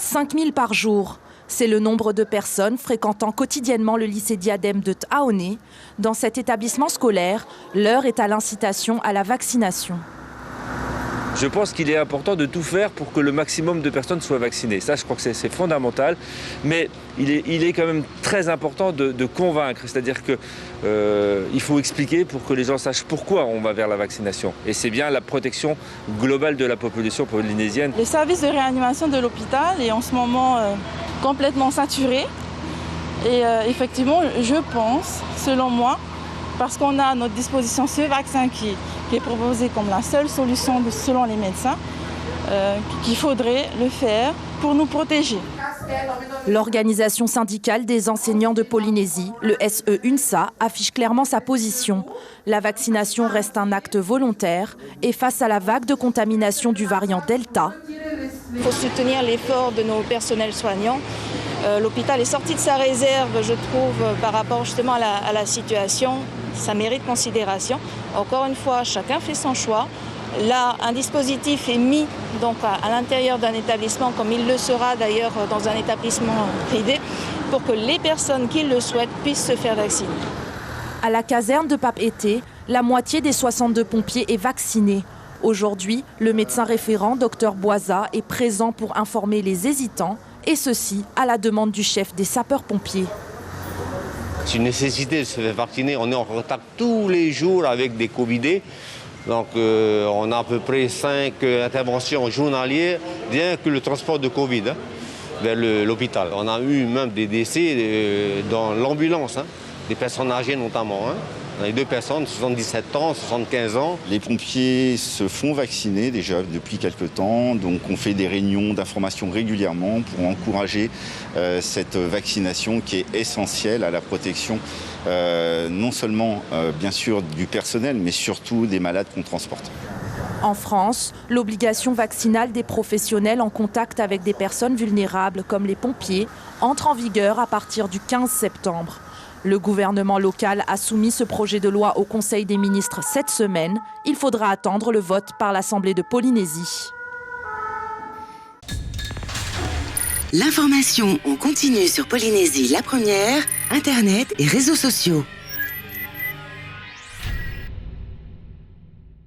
5000 par jour. C'est le nombre de personnes fréquentant quotidiennement le lycée Diadème de Thaoné. Dans cet établissement scolaire, l'heure est à l'incitation à la vaccination. Je pense qu'il est important de tout faire pour que le maximum de personnes soient vaccinées. Ça, je crois que c'est fondamental. Mais il est quand même très important de convaincre. C'est-à-dire qu'il faut expliquer pour que les gens sachent pourquoi on va vers la vaccination. Et c'est bien la protection globale de la population polynésienne. Le service de réanimation de l'hôpital est en ce moment complètement saturé. Et effectivement, je pense, selon moi, parce qu'on a à notre disposition ce vaccin qui est proposé comme la seule solution selon les médecins, qu'il faudrait le faire pour nous protéger. L'organisation syndicale des enseignants de Polynésie, le SE-UNSA, affiche clairement sa position. La vaccination reste un acte volontaire et face à la vague de contamination du variant Delta. Il faut soutenir l'effort de nos personnels soignants. L'hôpital est sorti de sa réserve, je trouve, par rapport justement à la situation. Ça mérite considération. Encore une fois, chacun fait son choix. Là, un dispositif est mis donc, à l'intérieur d'un établissement, comme il le sera d'ailleurs dans un établissement privé, pour que les personnes qui le souhaitent puissent se faire vacciner. À la caserne de Papeete, la moitié des 62 pompiers est vaccinée. Aujourd'hui, le médecin référent, Dr Boisa, est présent pour informer les hésitants, et ceci à la demande du chef des sapeurs-pompiers. C'est une nécessité de se faire vacciner. On est en contact tous les jours avec des Covidés. Donc on a à peu près 5 interventions journalières, rien que le transport de Covid vers l'hôpital. On a eu même des décès dans l'ambulance, des personnes âgées notamment. On a eu 2 personnes, 77 ans, 75 ans. Les pompiers se font vacciner déjà depuis quelques temps, donc on fait des réunions d'information régulièrement pour encourager cette vaccination qui est essentielle à la protection non seulement bien sûr du personnel, mais surtout des malades qu'on transporte. En France, l'obligation vaccinale des professionnels en contact avec des personnes vulnérables comme les pompiers entre en vigueur à partir du 15 septembre. Le gouvernement local a soumis ce projet de loi au Conseil des ministres cette semaine. Il faudra attendre le vote par l'Assemblée de Polynésie. L'information en continu sur Polynésie la première, Internet et réseaux sociaux.